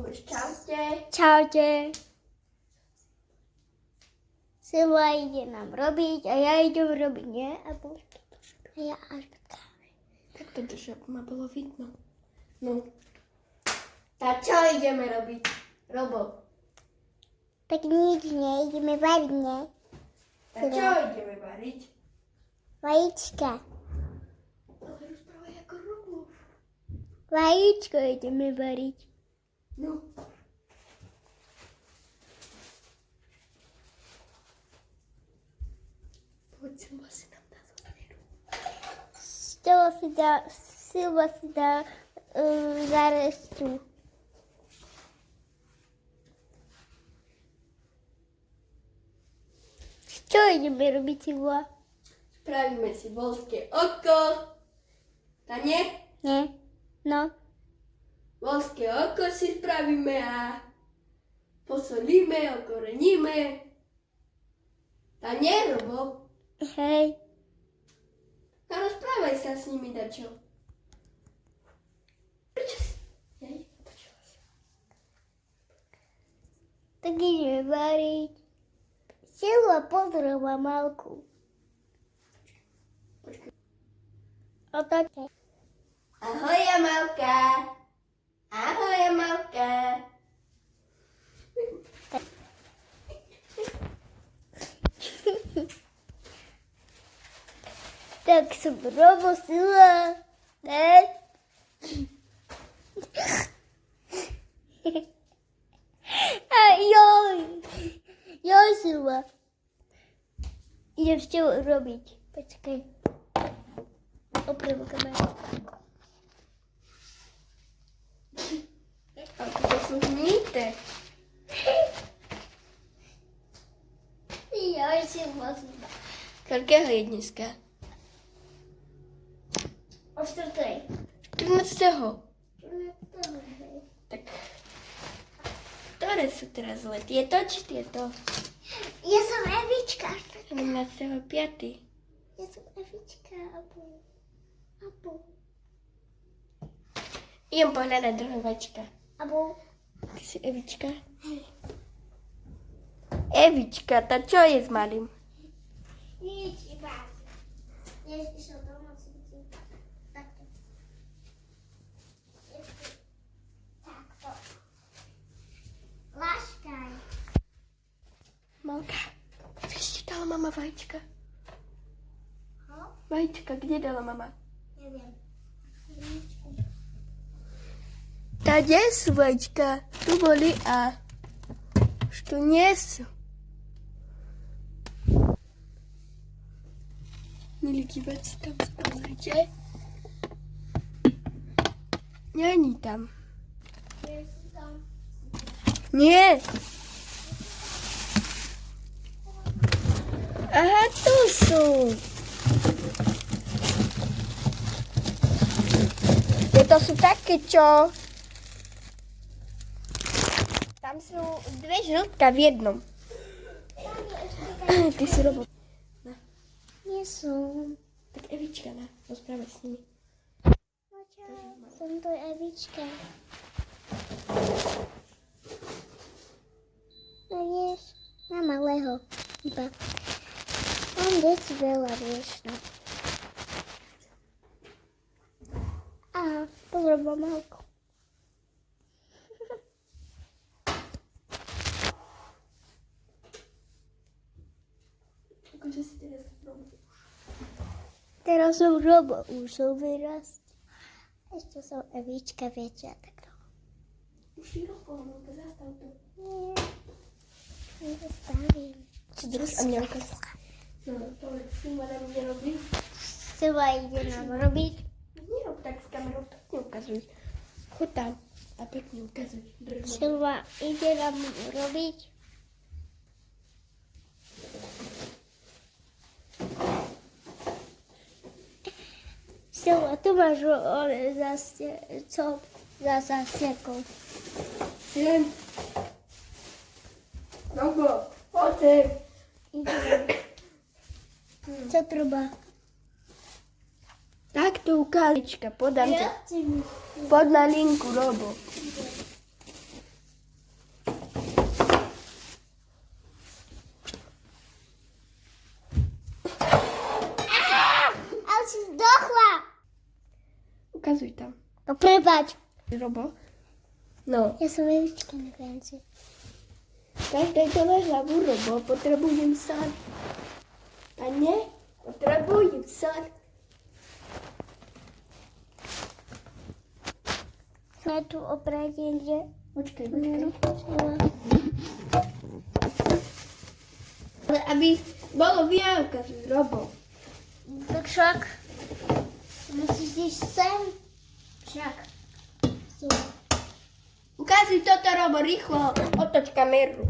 Čaute. Čaute. Silva ide nám robiť a ja idem robiť, nie? A ja až Tak to drží, aby ma bolo vidno. No. Tak čo ideme robiť, Robo? tak nič nie, ideme variť, nie? Tak čo ideme variť? Vajíčka. Ale rozprávaj ako Robo. Vajíčko ideme variť. No. Poď Silva si nám dá zvoleru. Silva si dá zarestu. Čo ideme robiť, Silva? Spravíme si voľské oko. Tá nie? Nie? No. Voľské oko si spravíme a posolíme, okoreníme. Tá nie, Robo? Hej. A rozprávaj sa s nimi, dačo. Prečo si? Jej, otočila sa. Tak ideme variť. Silva pozdravila Malku. Počkaj. Otočte. Ahoj, Amalka. Ahoj, Amalka. Tak som Robo, Silva. Ne? Joj. Joj, Silva. Idem s tebou robiť. Počkaj. Opriem kameru. Ale to sú hníte. Joj, Silva. Koľkého je dneska? O 4:00. 14. Tak, ktoré sú teraz zle? Tieto či tieto? Ja som Evička. 17.5. Ja som Evička. Abo. Idem pohľadať druhé vačka. Abo. Ty si Evička? Hej. Evička, tá čo je s malým? Nič, iba. Ja išiel do mocnici. Takto. Takto. Láškaj. Malka, vieš, kde dala mama vajíčka? Ho? Vajíčka, kde dala mama? Neviem. Tá kde sú vajíčka? Tu boli a už tu nie sú. Milí diváci, tam pozrite. Není tam. Nie. Aha, tu sú. Tieto sú také, čo? Tam sú dve žltka v jednom. Ty si Robo. Nie som. Tak Evička, na, rozprávaj s nimi. No čau, som to Evička. No vieš, na malého. Iba. Mám deti veľa, vieš, no. Aha, pozrobila Malku. Akože si teraz Robo. Teraz som Robo, už som vyrastal. Ešte som Evička, viete, a tak dlho. Už si Robo, Malka, zastav to. Nie, nezastavím. Co druhý a mňa ukaz. No, povedz, Silva nám ide robiť. Silva ide nám robiť. Nerob tak s kamerou, pekne ukazuj. Choď tam a pekne ukazuj. Drž ma. Silva ide nám robiť. Silva, tu máš za zastierkou. Sem. Robo, poď sem. Ide. Co treba? Tak to ukážečka, podám ťa. Ja chcem. Pod na linku, Robo. Prepáč. Robo? No, Ja som Evička na konci. každej dole hlavu, Robo, potrebujem sad. A ne, potrebujem sad. Sme tu oprať niekde. Počkaj. Ale aby bolo viaľka s Robo. Tak však musíš ísť sem. Však. Ukážuj toto, Robo, rýchlo. Otoč kameru.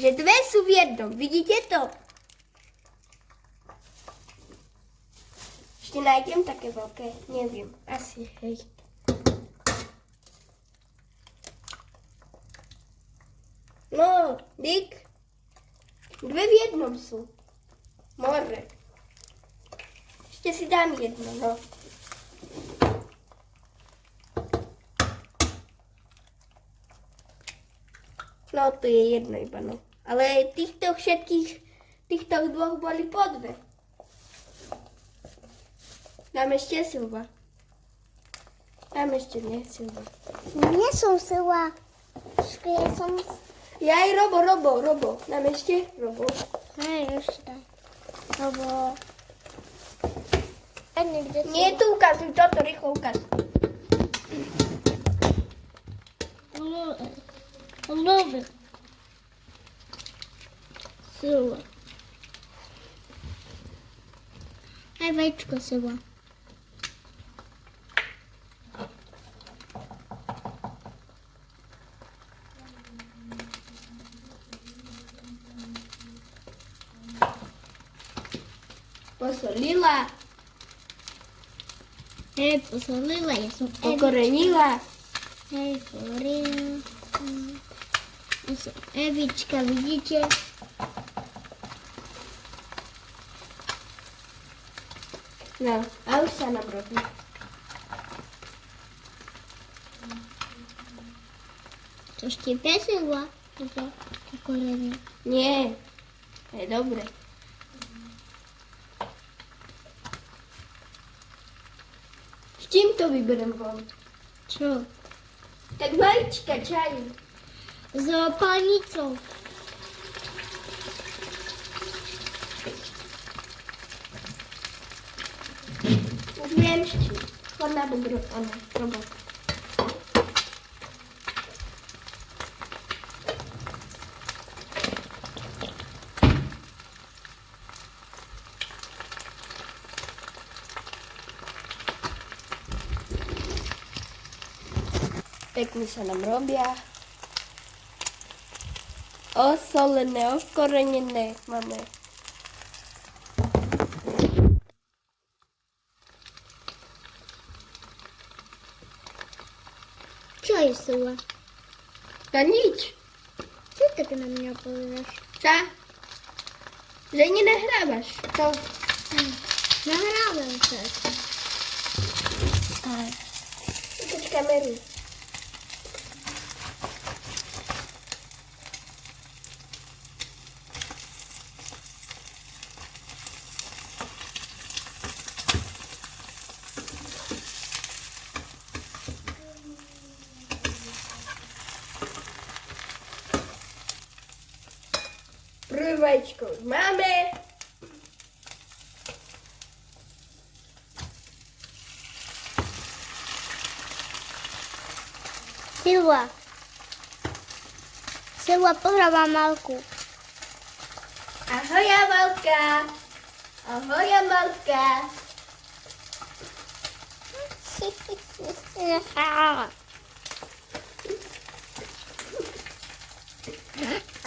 Že dve sú v jednom, vidíte to? Ešte nájdem také veľké, neviem, asi, hej. No, Dick, dve v jednom sú. More. Ešte si dám jedno, no. No, to je jedno iba, no. Ale týchto dvoch boli po dve. Dám ešte Silva. Dám ešte, nie, Silva. Nie som sila. Ja som... Ja aj Robo. Dám ešte Robo. Hej, ešte. Lebo... Niekde Nie, tu ukazuj toto, rýchlo ukazuj. Love. Sila. Aj vajčko sila. Posolila, Hej, posolila, ja som pokorenila. Hej, pokorila. Ja som Evička, vidíte? No, a už sa nám robí. To štípe sila. Toto pokorenie. Nie, to je dobre. S čím to vyberem von? Čo? Tak vajíčka, čaju. S opanicou. Už viem s čím. Chod na Robo. Pekne sa nám robia. Osolené, okorenené máme. Čo je sila? To nič. Čo tak na mňa povedáš? Čo? Že nenahrávaš. To. Nahrávám sa. Utoč kameru. Prvé vajíčko už máme. Silva. Silva, pozdrav Amalku. Ahoj, Amalka. Ahoj, Amalka.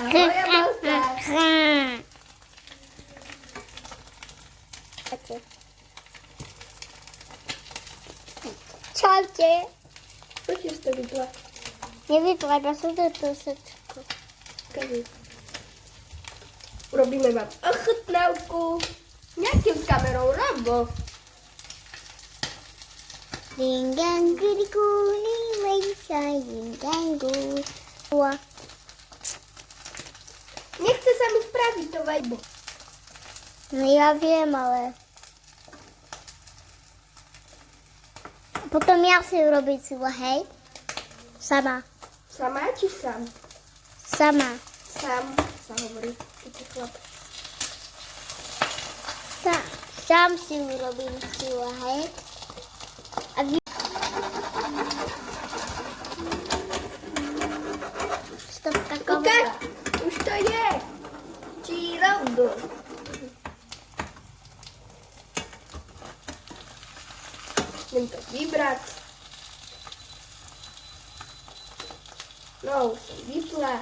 Ahoj, Amalka. Čaute. Poďte si to vypla. Nevypláva som to srdčko. Kaži. Urobíme vám ochutnávku. Nejakým kamerou, Robo. Dingangu, diguli, wejsa, dingangu. Nechce sa mi spraviť to vajbo. No ja viem, ale Potom ja si urobiť silo, hej? Sama. Sama či sám? Sama. Sám sa hovorí. Keď je chlap. Sám si urobím silo, hej? A vy... Stopka Ukáž, komoda. už to je. Či robo. Idem to vybrať. No, už som vypla.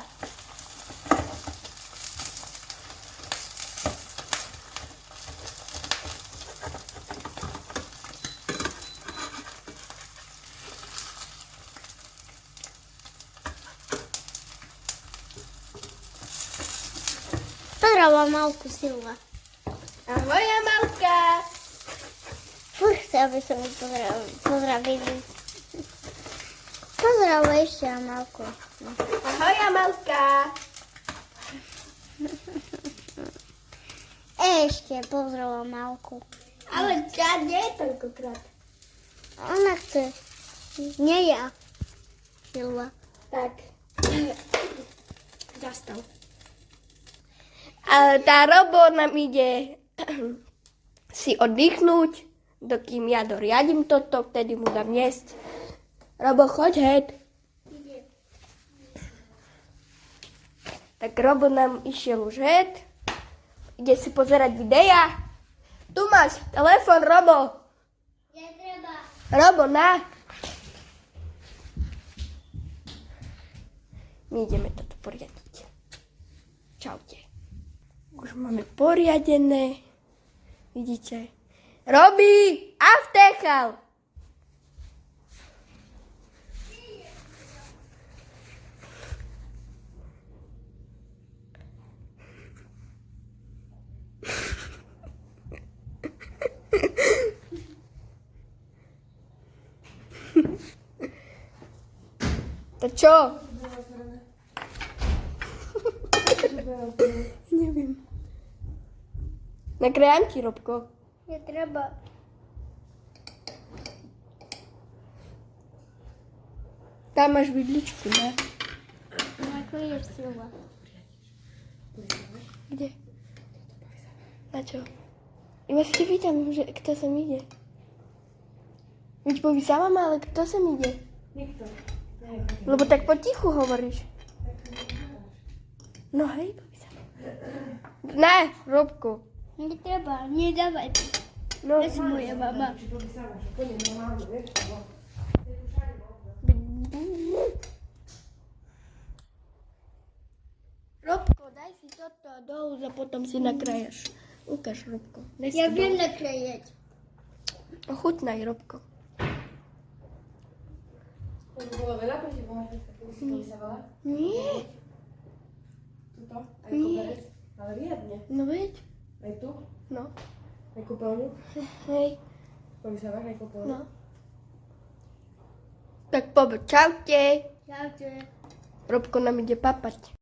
Pozdravujem malku Silva. Ahoj, Amalka. Furt chcel by som ju pozdravili. Pozdravuj ešte Amalku. Ahoj, Amalka. Ešte pozdravujem Malku. Ale ťa nie je toľkokrát. Ona chce. Nie ja. Silva. Tak. Zastav. Ale tá Robo nám ide si oddychnúť, dokým ja doriadím toto, vtedy mu dám jesť. Robo, choď heď. Tak Robo nám išiel už heď. Ide si pozerať videa. Tu máš telefon, Robo. Netreba. Robo, na. My ideme toto poriadiť. Čaute. Už máme poriadené. Vidíte? Robí! Avtechal! To čo? Neviem. Nakrájam ti, Robko. Netreba. Tam máš vidličku, ne? Ako je Silva. Kde? Na čo? Iba si vítam, že kto sem ide. Veď povísam, ale kto sem ide? Nikto. Lebo tak potichu hovoríš. No hej, povísam. Ne, Robko. Netreba, nedávaj. No, To je moja mama. Či povysávaš, úplne normálne, vieš? Robko, daj si toto dolu a potom si nakrájaš. Ukáž, Robko. Daj si Ja to viem dolu. nakrájať. Ochutnaj, Robko. To by bolo veľa, prečo máš keby si povysávala? Nie, Tuto? Aj Nie. koberec? Ale riadne. no veď. Aj tu? No, Aj kúpeľňu? hej, Povysávaš aj kúpeľňu? no. Tak poď, čaute. Čaute. Robko nám ide papať.